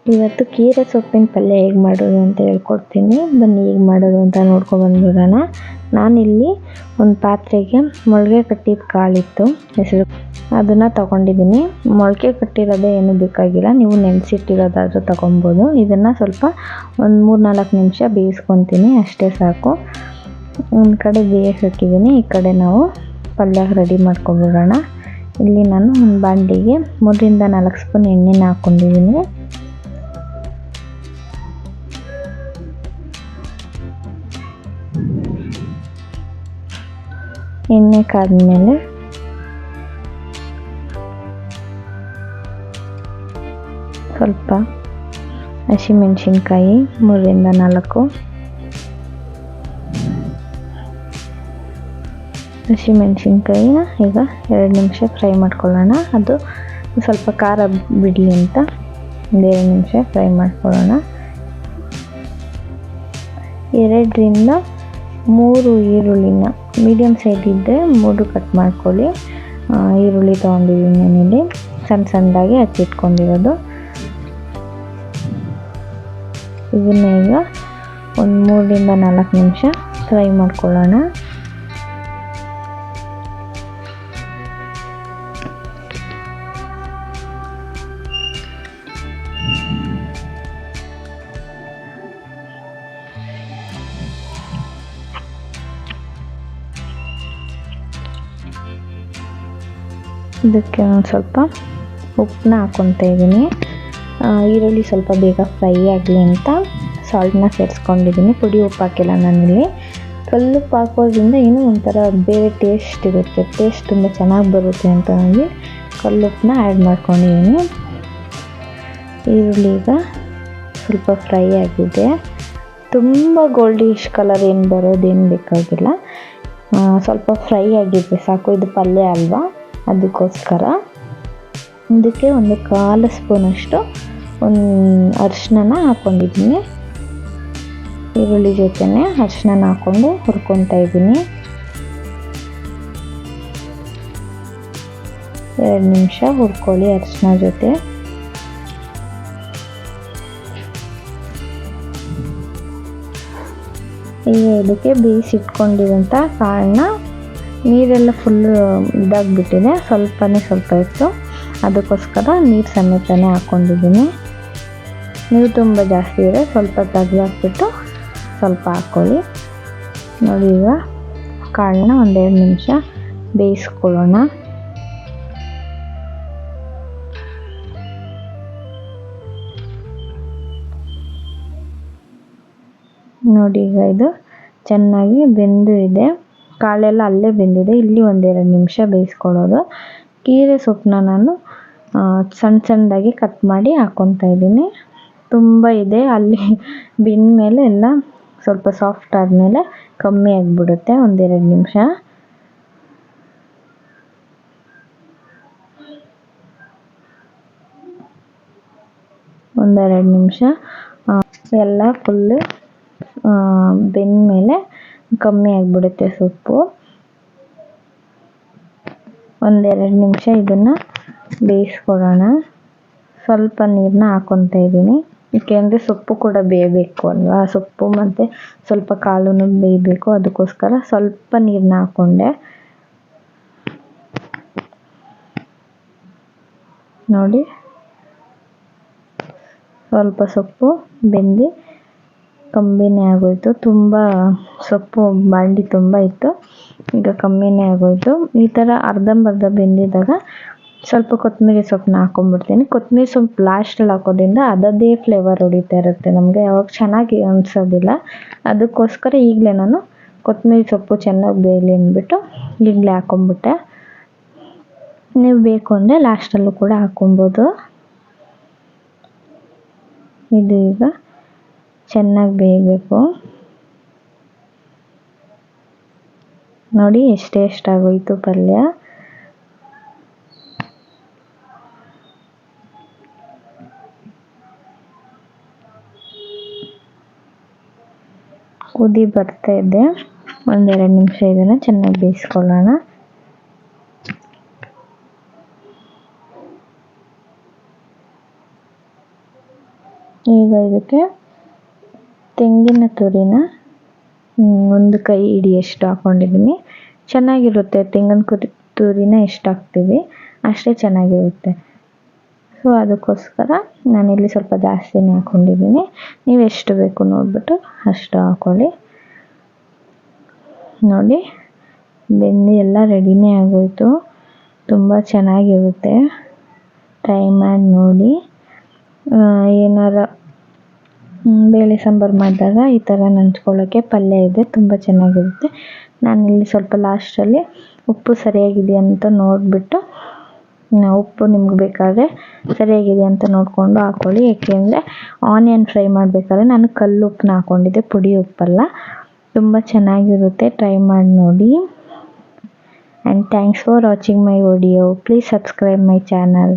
ಇವತ್ತು ಕೀರೆ ಸೊಪ್ಪಿನ ಪಲ್ಯ ಹೇಗೆ ಮಾಡೋದು ಅಂತ ಹೇಳ್ಕೊಡ್ತೀನಿ. ಬನ್ನಿ ಹೇಗೆ ಮಾಡೋದು ಅಂತ ನೋಡ್ಕೊಂಡು ಬಂದ್ಬಿಡೋಣ. ನಾನಿಲ್ಲಿ ಒಂದು ಪಾತ್ರೆಗೆ ಮೊಳಕೆ ಕಟ್ಟಿದ ಕಾಳಿತ್ತು, ಹೆಸರು, ಅದನ್ನು ತೊಗೊಂಡಿದ್ದೀನಿ. ಮೊಳಕೆ ಕಟ್ಟಿರೋದೇ ಏನೂ ಬೇಕಾಗಿಲ್ಲ, ನೀವು ನೆನೆಸಿಟ್ಟಿರೋದಾದರೂ ತೊಗೊಬೋದು. ಇದನ್ನು ಸ್ವಲ್ಪ ಒಂದು 3-4 ನಿಮಿಷ ಬೇಯಿಸ್ಕೊತೀನಿ, ಅಷ್ಟೇ ಸಾಕು. ಒಂದು ಕಡೆ ಬೇಯಕ್ಕೆ ಹಾಕಿದ್ದೀನಿ, ಈ ಕಡೆ ನಾವು ಪಲ್ಯ ರೆಡಿ ಮಾಡ್ಕೊಬಿಡೋಣ. ಇಲ್ಲಿ ನಾನು ಒಂದು ಬಾಣಲಿಗೆ 3-4 ಸ್ಪೂನ್ ಎಣ್ಣೆನ ಹಾಕ್ಕೊಂಡಿದ್ದೀನಿ. ಎಣ್ಣೆ ಕಾದ್ಮೇಲೆ ಸ್ವಲ್ಪ ಹಸಿಮೆಣಸಿನ್ಕಾಯಿ 3-4 ಹಸಿಮೆಣಸಿನ್ಕಾಯಿನ ಈಗ 2 ನಿಮಿಷ ಫ್ರೈ ಮಾಡ್ಕೊಳ್ಳೋಣ. ಅದು ಸ್ವಲ್ಪ ಖಾರ ಬಿಡಲಿ ಅಂತ 2 ನಿಮಿಷ ಫ್ರೈ ಮಾಡ್ಕೊಳ್ಳೋಣ. 2-3 ಈರುಳ್ಳಿನ ಮೀಡಿಯಮ್ ಸೈಜ್ ಇದ್ದರೆ 3 ಕಟ್ ಮಾಡ್ಕೊಳ್ಳಿ. ಈರುಳ್ಳಿ ತೊಗೊಂಡಿದ್ದೀನಿ ನಾನಿಲ್ಲಿ, ಸಣ್ಣದಾಗಿ ಹಚ್ಚಿಟ್ಕೊಂಡಿರೋದು. ಇದನ್ನ ಈಗ ಒಂದು 3-4 ನಿಮಿಷ ಫ್ರೈ ಮಾಡ್ಕೊಳ್ಳೋಣ. ಇದಕ್ಕೆ ಒಂದು ಸ್ವಲ್ಪ ಉಪ್ಪನ್ನ ಹಾಕ್ಕೊತಾ ಇದ್ದೀನಿ. ಈರುಳ್ಳಿ ಸ್ವಲ್ಪ ಬೇಗ ಫ್ರೈ ಆಗಲಿ ಅಂತ ಸಾಲ್ಟನ್ನ ಸೇರಿಸ್ಕೊಂಡಿದ್ದೀನಿ. ಪುಡಿ ಉಪ್ಪು ಹಾಕಿಲ್ಲ ನಾನಿಲ್ಲಿ. ಕಲ್ಲುಪ್ಪು ಹಾಕೋದ್ರಿಂದ ಏನೋ ಒಂಥರ ಬೇರೆ ಟೇಸ್ಟ್ ಇರುತ್ತೆ, ಟೇಸ್ಟ್ ತುಂಬ ಚೆನ್ನಾಗಿ ಬರುತ್ತೆ ಅಂತ ನನಗೆ ಕಲ್ಲುಪ್ಪನ್ನ ಆ್ಯಡ್ ಮಾಡ್ಕೊಂಡಿದ್ದೀನಿ. ಈರುಳ್ಳಿ ಈಗ ಸ್ವಲ್ಪ ಫ್ರೈ ಆಗಿದೆ. ತುಂಬ ಗೋಲ್ಡಿಶ್ ಕಲರ್ ಏನು ಬರೋದೇನು ಬೇಕಾಗಿಲ್ಲ, ಸ್ವಲ್ಪ ಫ್ರೈ ಆಗಿದೆ ಸಾಕು. ಇದು ಪಲ್ಯ ಅಲ್ವಾ, ಅದಕ್ಕೋಸ್ಕರ. ಇದಕ್ಕೆ ಒಂದು 1/4 ಸ್ಪೂನಷ್ಟು ಅರಿಶಿನ ಹಾಕ್ಕೊಂಡಿದ್ದೀನಿ. ಈರುಳ್ಳಿ ಜೊತೆನೆ ಅರಿಶಿನ ಹಾಕ್ಕೊಂಡು ಹುರ್ಕೊತಾ ಇದ್ದೀನಿ. 2 ನಿಮಿಷ ಹುರ್ಕೊಳ್ಳಿ ಅರಿಶಿನ ಜೊತೆ. ಈಗ ಇದಕ್ಕೆ ಬೇಯಿಸಿಟ್ಕೊಂಡಿರೋಂಥ ಕಾಳನ್ನ, ನೀರೆಲ್ಲ ಫುಲ್ಲು ಇದಾಗಿಬಿಟ್ಟಿದೆ, ಸ್ವಲ್ಪ ಇತ್ತು, ಅದಕ್ಕೋಸ್ಕರ ನೀರು ಸಮೇತನೇ ಹಾಕ್ಕೊಂಡಿದ್ದೀನಿ. ನೀವು ತುಂಬ ಜಾಸ್ತಿ ಇದೆ ಸ್ವಲ್ಪ ತೆಗೆದಾಕ್ಬಿಟ್ಟು ಸ್ವಲ್ಪ ಹಾಕ್ಕೊಳ್ಳಿ. ನೋಡಿ, ಈಗ ಕಾಳನ್ನ 1-2 ನಿಮಿಷ ಬೇಯಿಸ್ಕೊಳ್ಳೋಣ. ನೋಡಿ, ಈಗ ಇದು ಚೆನ್ನಾಗಿ ಬೆಂದು ಇದೆ, ಕಾಳೆಲ್ಲ ಅಲ್ಲೇ ಬೆಂದಿದೆ. ಇಲ್ಲಿ 1-2 ನಿಮಿಷ ಬೇಯಿಸ್ಕೊಳ್ಳೋದು. ಕೀರೆ ಸೊಪ್ಪನ್ನ ನಾನು ಸಣ್ಣದಾಗಿ ಕಟ್ ಮಾಡಿ ಹಾಕ್ಕೊತಾ ಇದ್ದೀನಿ. ತುಂಬ ಇದೆ, ಅಲ್ಲಿ ಬೆಂದಮೇಲೆ ಎಲ್ಲ ಸ್ವಲ್ಪ ಸಾಫ್ಟ್ ಆದಮೇಲೆ ಕಮ್ಮಿ ಆಗಿಬಿಡುತ್ತೆ. 1-2 ನಿಮಿಷ ಎಲ್ಲ ಫುಲ್ಲು ಬೆಂದಮೇಲೆ ಕಮ್ಮಿ ಆಗಿಬಿಡುತ್ತೆ ಸೊಪ್ಪು. 1-2 ನಿಮಿಷ ಇದನ್ನು ಬೇಯಿಸ್ಕೊಳ್ಳೋಣ. ಸ್ವಲ್ಪ ನೀರನ್ನ ಹಾಕ್ಕೊತಾ ಇದ್ದೀನಿ, ಏಕೆಂದರೆ ಸೊಪ್ಪು ಕೂಡ ಬೇಯಬೇಕು ಅಲ್ವಾ, ಸೊಪ್ಪು ಮತ್ತು ಸ್ವಲ್ಪ ಕಾಳು ಬೇಯಬೇಕು, ಅದಕ್ಕೋಸ್ಕರ ಸ್ವಲ್ಪ ನೀರನ್ನ ಹಾಕ್ಕೊಂಡೆ. ನೋಡಿ, ಸ್ವಲ್ಪ ಸೊಪ್ಪು ಬೆಂದು ಕಮ್ಮಿನೇ ಆಗೋಯಿತು. ತುಂಬ ಸೊಪ್ಪು ಬಾಂಡಿ ತುಂಬ ಇತ್ತು, ಈಗ ಕಮ್ಮಿನೇ ಆಗೋಯಿತು. ಈ ಥರ ಅರ್ಧಂಬರ್ಧ ಬೆಂದಿದ್ದಾಗ ಸ್ವಲ್ಪ ಕೊತ್ತಂಬರಿ ಸೊಪ್ಪನ್ನ ಹಾಕ್ಕೊಂಬಿಡ್ತೀನಿ. ಕೊತ್ತಂಬರಿ ಸೊಪ್ಪು ಲಾಸ್ಟಲ್ಲಿ ಹಾಕೋದ್ರಿಂದ ಅದದೇ ಫ್ಲೇವರ್ ಹೊಡಿತಾ ಇರುತ್ತೆ, ನಮಗೆ ಅವಾಗ ಚೆನ್ನಾಗಿ ಅನಿಸೋದಿಲ್ಲ. ಅದಕ್ಕೋಸ್ಕರ ಈಗಲೇ ನಾನು ಕೊತ್ತಂಬರಿ ಸೊಪ್ಪು ಚೆನ್ನಾಗಿ ಬೇಯಲಿ ಅಂದ್ಬಿಟ್ಟು ಈಗಲೇ ಹಾಕ್ಕೊಂಬಿಟ್ಟೆ. ನೀವು ಬೇಕು ಅಂದರೆ ಲಾಸ್ಟಲ್ಲೂ ಕೂಡ ಹಾಕ್ಕೊಬೋದು. ಇದು ಈಗ ಚೆನ್ನಾಗಿ ಬೇಯಬೇಕು. ನೋಡಿ, ಎಷ್ಟಾಗೋಯಿತು ಪಲ್ಯ. ಕುದಿ ಬರ್ತಾ ಇದೆ, 1-2 ನಿಮಿಷ ಇದನ್ನು ಚೆನ್ನಾಗಿ ಬೇಯಿಸ್ಕೊಳ್ಳೋಣ. ಈಗ ಇದಕ್ಕೆ ತೆಂಗಿನ ತುರಿನ ಒಂದು ಕೈ ಹಿಡಿಯಷ್ಟು ಹಾಕ್ಕೊಂಡಿದ್ದೀನಿ. ಚೆನ್ನಾಗಿರುತ್ತೆ ತೆಂಗಿನ ತುರಿನ ಎಷ್ಟು ಹಾಕ್ತೀವಿ ಅಷ್ಟೇ ಚೆನ್ನಾಗಿರುತ್ತೆ. ಸೊ ಅದಕ್ಕೋಸ್ಕರ ನಾನಿಲ್ಲಿ ಸ್ವಲ್ಪ ಜಾಸ್ತಿನೇ ಹಾಕ್ಕೊಂಡಿದ್ದೀನಿ. ನೀವು ಎಷ್ಟು ಬೇಕು ನೋಡಿಬಿಟ್ಟು ಅಷ್ಟು ಹಾಕ್ಕೊಳ್ಳಿ. ನೋಡಿ ಬೆಂದಿ ಎಲ್ಲ ರೆಡಿನೇ ಆಗೋಯಿತು. ತುಂಬ ಚೆನ್ನಾಗಿರುತ್ತೆ, ಟ್ರೈ ಮಾಡಿ ನೋಡಿ. ಏನಾರ ಬೇಳೆ ಸಾಂಬಾರು ಮಾಡಿದಾಗ ಈ ಥರ ನಂಚ್ಕೊಳ್ಳೋಕ್ಕೆ ಪಲ್ಯ ಇದೆ, ತುಂಬ ಚೆನ್ನಾಗಿರುತ್ತೆ. ನಾನಿಲ್ಲಿ ಸ್ವಲ್ಪ ಲಾಸ್ಟಲ್ಲಿ ಉಪ್ಪು ಸರಿಯಾಗಿದೆ ಅಂತ ನೋಡಿಬಿಟ್ಟು, ಉಪ್ಪು ನಿಮ್ಗೆ ಬೇಕಾದರೆ ಸರಿಯಾಗಿದೆ ಅಂತ ನೋಡಿಕೊಂಡು ಹಾಕ್ಕೊಳ್ಳಿ. ಏಕೆಂದರೆ ಆನಿಯನ್ ಫ್ರೈ ಮಾಡಬೇಕಾದ್ರೆ ನಾನು ಕಲ್ಲು ಉಪ್ಪನ್ನ ಹಾಕ್ಕೊಂಡಿದ್ದೆ, ಪುಡಿ ಉಪ್ಪಲ್ಲ. ತುಂಬ ಚೆನ್ನಾಗಿರುತ್ತೆ, ಟ್ರೈ ಮಾಡಿ ನೋಡಿ. And thanks for watching my video. Please subscribe my channel.